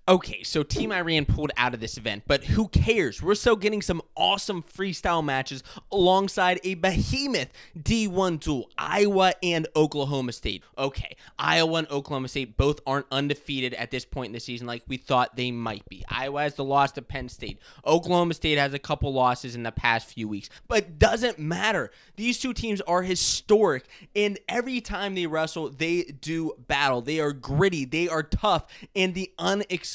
Okay, so Team Iran pulled out of this event, but who cares? We're still getting some awesome freestyle matches alongside a behemoth D1 duel, Iowa and Oklahoma State. Okay, Iowa and Oklahoma State both aren't undefeated at this point in the season like we thought they might be. Iowa has the loss to Penn State. Oklahoma State has a couple losses in the past few weeks, but doesn't matter. These two teams are historic, and every time they wrestle, they do battle. They are gritty, they are tough, and the unexpected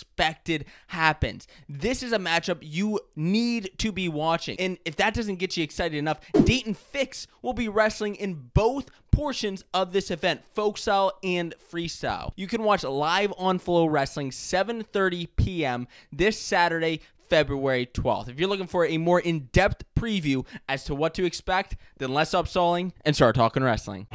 happens. This is a matchup you need to be watching. And if that doesn't get you excited enough, Dayton Fix will be wrestling in both portions of this event, folk style and freestyle. You can watch live on FloWrestling 7:30 p.m. this Saturday, February 12th. If you're looking for a more in-depth preview as to what to expect, then let's stop stalling and start talking wrestling.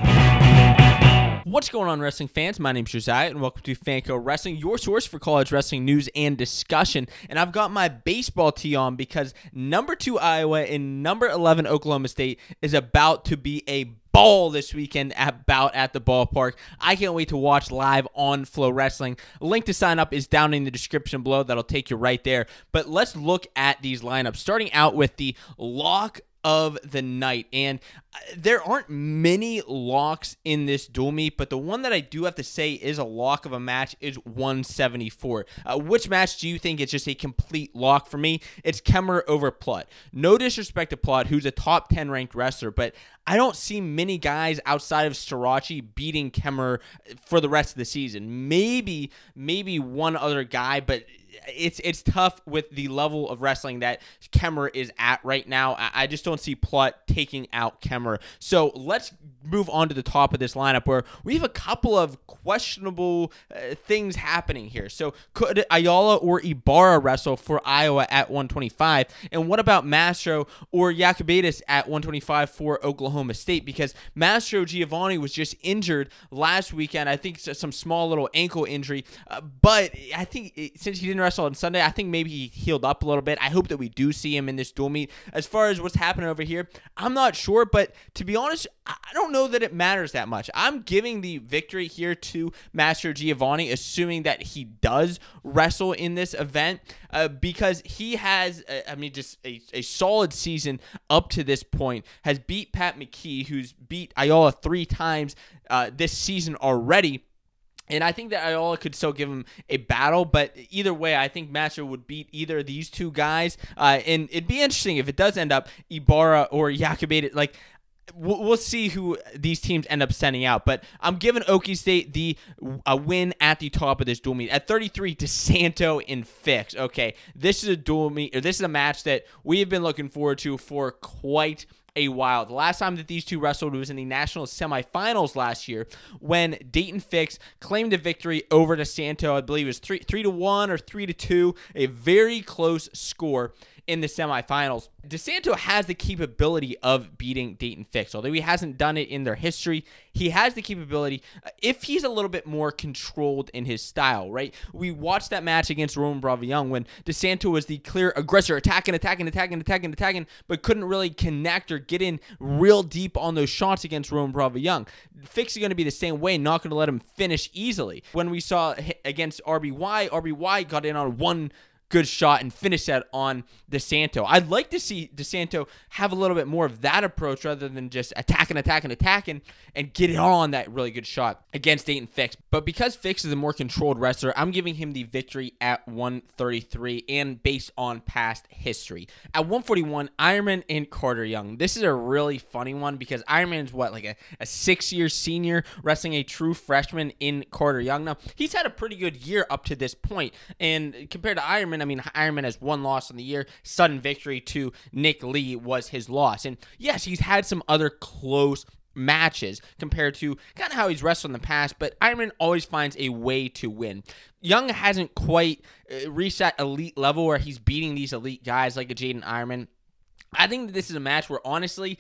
What's going on, wrestling fans? My name's Josiah, and welcome to Fanco Wrestling, your source for college wrestling news and discussion. And I've got my baseball tee on because number 2 Iowa and number 11 Oklahoma State is about to be a ball this weekend at Bout at the Ballpark. I can't wait to watch live on FloWrestling. A link to sign up is down in the description below. That'll take you right there. But let's look at these lineups, starting out with the lock of the night. And there aren't many locks in this dual meet, but the one that I do have to say is a lock of a match is 174. Which match do you think is just a complete lock for me? It's Kemmer over Plott. No disrespect to Plott, who's a top 10 ranked wrestler, but I don't see many guys outside of Starachi beating Kemmer for the rest of the season. Maybe one other guy, but it's tough with the level of wrestling that Kemmer is at right now. I just don't see Plott taking out Kemmer. So let's move on to the top of this lineup where we have a couple of questionable things happening here. So could Ayala or Ibarra wrestle for Iowa at 125? And what about Mastro or Yakubatis at 125 for Oklahoma State? Because Mastro Giovanni was just injured last weekend. I think some small little ankle injury. But I think since he didn't wrestle on Sunday, I think maybe he healed up a little bit. I hope that we do see him in this dual meet. As far as what's happening over here, I'm not sure. But to be honest, I don't know that it matters that much. I'm giving the victory here to Master Giovanni, assuming that he does wrestle in this event, because he has, just a solid season up to this point. Has beat Pat McKee, who's beat Ayala 3 times this season already. And I think that Ayala could still give him a battle, but either way, I think Master would beat either of these two guys. And it'd be interesting if it does end up Ibarra or Yakubatis. Like, we'll see who these teams end up sending out, but I'm giving Okie State a win at the top of this dual meet. At 33, DeSanto and Fix. Okay, this is a dual meet, or this is a match that we have been looking forward to for quite a while. The last time that these two wrestled was in the national semifinals last year when Dayton Fix claimed a victory over DeSanto. I believe it was 3-1 or 3-2, a very close score in the semifinals. DeSanto has the capability of beating Dayton Fix. Although he hasn't done it in their history, he has the capability if he's a little bit more controlled in his style, right? We watched that match against Roman Bravo Young when DeSanto was the clear aggressor, attacking, but couldn't really connect or get in real deep on those shots against Roman Bravo Young. Fix is going to be the same way, not going to let him finish easily. When we saw against RBY got in on one good shot and finish that on DeSanto. I'd like to see DeSanto have a little bit more of that approach rather than just attacking, and get it on that really good shot against Dayton Fix. But because Fix is a more controlled wrestler, I'm giving him the victory at 133 and based on past history. At 141, Ironman and Carter Young. This is a really funny one because Ironman's like a 6-year senior wrestling a true freshman in Carter Young. Now, he's had a pretty good year up to this point, and compared to Ironman, Ironman has 1 loss on the year. Sudden victory to Nick Lee was his loss. And yes, he's had some other close matches compared to kind of how he's wrestled in the past, but Ironman always finds a way to win. Young hasn't quite reached that elite level where he's beating these elite guys like a Jaden Ironman. I think that this is a match where, honestly,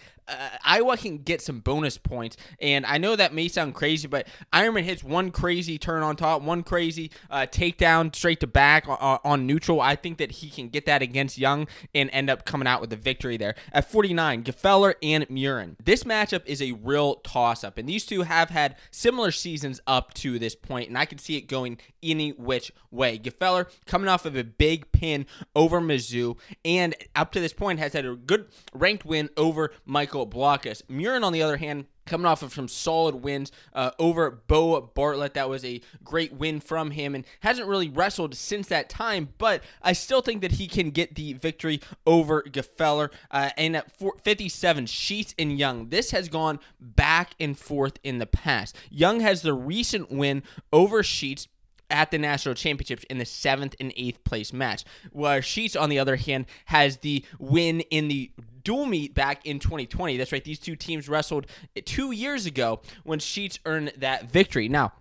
Iowa can get some bonus points. And I know that may sound crazy, but Ironman hits one crazy turn on top, one crazy takedown straight to back on neutral. I think that he can get that against Young and end up coming out with the victory there. At 49, Gefeller and Murin. This matchup is a real toss-up, and these two have had similar seasons up to this point, and I can see it going any which way. Gefeller coming off of a big pin over Mizzou, and up to this point has had a good ranked win over Michael Blockus. Murin, on the other hand, coming off of some solid wins over Bout Bartlett. That was a great win from him and hasn't really wrestled since that time, but I still think that he can get the victory over Gefeller. And at 57, Sheets and Young. This has gone back and forth in the past. Young has the recent win over Sheets at the national championships in the 7th and 8th place match, where Sheets, on the other hand, has the win in the dual meet back in 2020. That's right, these two teams wrestled 2 years ago when Sheets earned that victory. Now,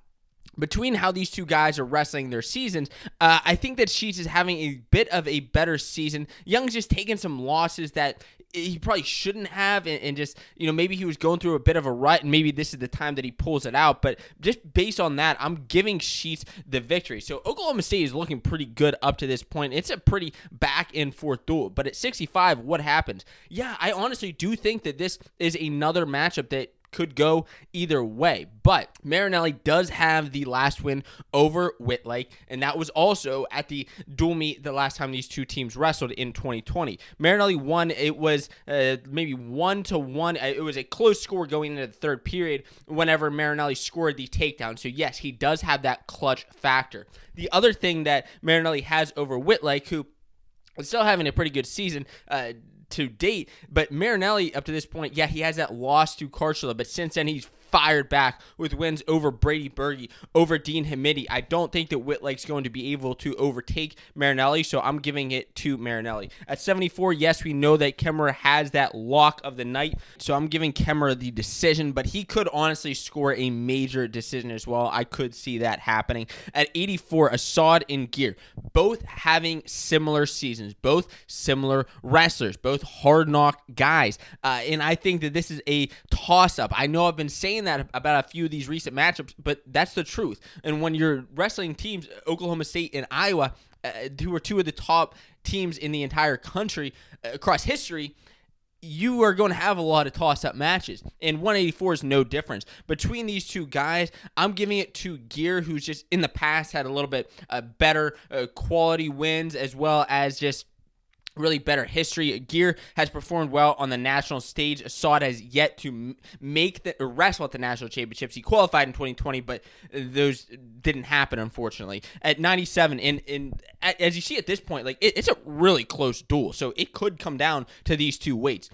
between how these two guys are wrestling their seasons, I think that Sheets is having a bit of a better season. Young's just taking some losses that he probably shouldn't have, and just, maybe he was going through a bit of a rut, and maybe this is the time that he pulls it out. But just based on that, I'm giving Sheets the victory. So Oklahoma State is looking pretty good up to this point. It's a pretty back and forth duel. But at 65, what happens? Yeah, I honestly do think that this is another matchup that could go either way, but Marinelli does have the last win over Whitlake, and that was also at the dual meet the last time these two teams wrestled in 2020. Marinelli won. It was maybe 1-1. It was a close score going into the third period whenever Marinelli scored the takedown. So yes, he does have that clutch factor. The other thing that Marinelli has over Whitlake, who is still having a pretty good season to date, but Marinelli up to this point, yeah, he has that loss to Karchula, but since then he's fired back with wins over Brady Berge, over Dean Hamidi. I don't think that Whitlake's going to be able to overtake Marinelli, so I'm giving it to Marinelli. At 74, yes, we know that Kemmerer has that lock of the night, so I'm giving Kemmerer the decision, but he could honestly score a major decision as well. I could see that happening. At 84, Assad and Gear, both having similar seasons, both similar wrestlers, both hard knock guys, and I think that this is a toss-up. I know I've been saying that about a few of these recent matchups, but that's the truth. And when you're wrestling teams, Oklahoma State and Iowa, who are two of the top teams in the entire country across history, you are going to have a lot of toss-up matches, and 184 is no difference. Between these two guys, I'm giving it to Gear, who's just in the past had a little bit better quality wins, as well as just really better history. Gear has performed well on the national stage. Assad has yet to wrestle at the national championships. He qualified in 2020, but those didn't happen, unfortunately. At 97, and as you see at this point, like it's a really close duel, so it could come down to these two weights.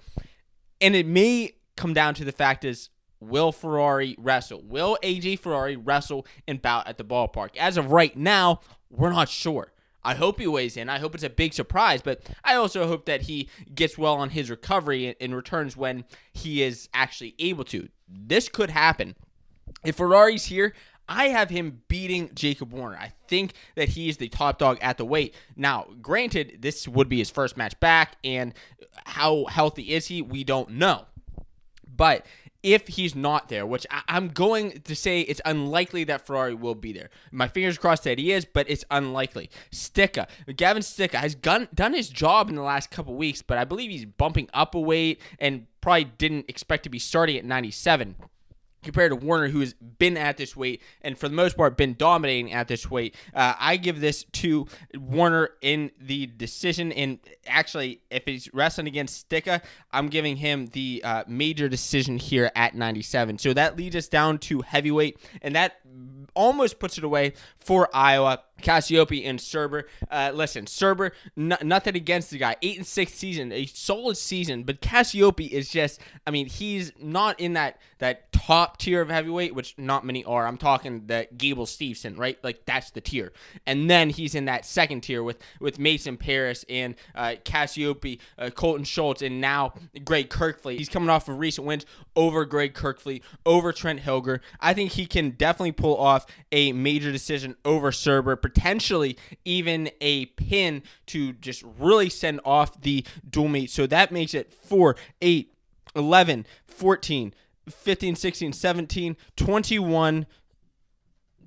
And it may come down to the fact is, will Ferrari wrestle? Will AJ Ferrari wrestle in Bout at the Ballpark? As of right now, we're not sure. I hope he weighs in. I hope it's a big surprise, but I also hope that he gets well on his recovery and returns when he is actually able to. This could happen. If Ferrari's here, I have him beating Jacob Warner. I think that he is the top dog at the weight. Now, granted, this would be his first match back, and how healthy is he? We don't know. But if he's not there, which I'm going to say it's unlikely that Ferrari will be there. My fingers crossed that he is, but it's unlikely. Gavin Sticka has done his job in the last couple weeks, but I believe he's bumping up a weight and probably didn't expect to be starting at 97. Compared to Warner, who has been at this weight and for the most part been dominating at this weight. I give this to Warner in the decision. And actually, if he's wrestling against Sticka, I'm giving him the major decision here at 97. So that leads us down to heavyweight, and that almost puts it away for Iowa. Cassiope and Serber. Listen, Serber, nothing against the guy. 8-6 season, a solid season, but Cassiope is just, I mean, he's not in that top tier of heavyweight, which not many are. I'm talking the Gable Steveson, right? Like, that's the tier. And then he's in that second tier with Mason Paris and Cassiope, Colton Schultz, and now Greg Kirkfleet. He's coming off of recent wins over Greg Kirkfleet, over Trent Hilger. I think he can definitely pull off a major decision over Serber, potentially even a pin to just really send off the dual meet. So that makes it 4, 8, 11, 14, 15, 16, 17, 21,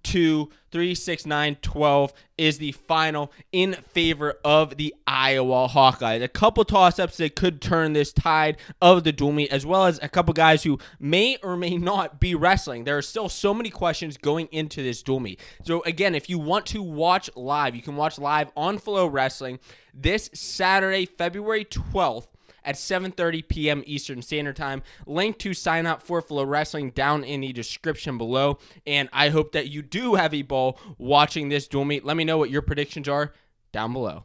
2, 3, 6, 9, 12 is the final in favor of the Iowa Hawkeyes. A couple toss-ups that could turn this tide of the dual meet, as well as a couple guys who may or may not be wrestling. There are still so many questions going into this dual meet. So again, if you want to watch live, you can watch live on FloWrestling this Saturday, February 12th, at 7:30 p.m. Eastern Standard Time. Link to sign up for FloWrestling down in the description below. And I hope that you do have a ball watching this dual meet. Let me know what your predictions are down below.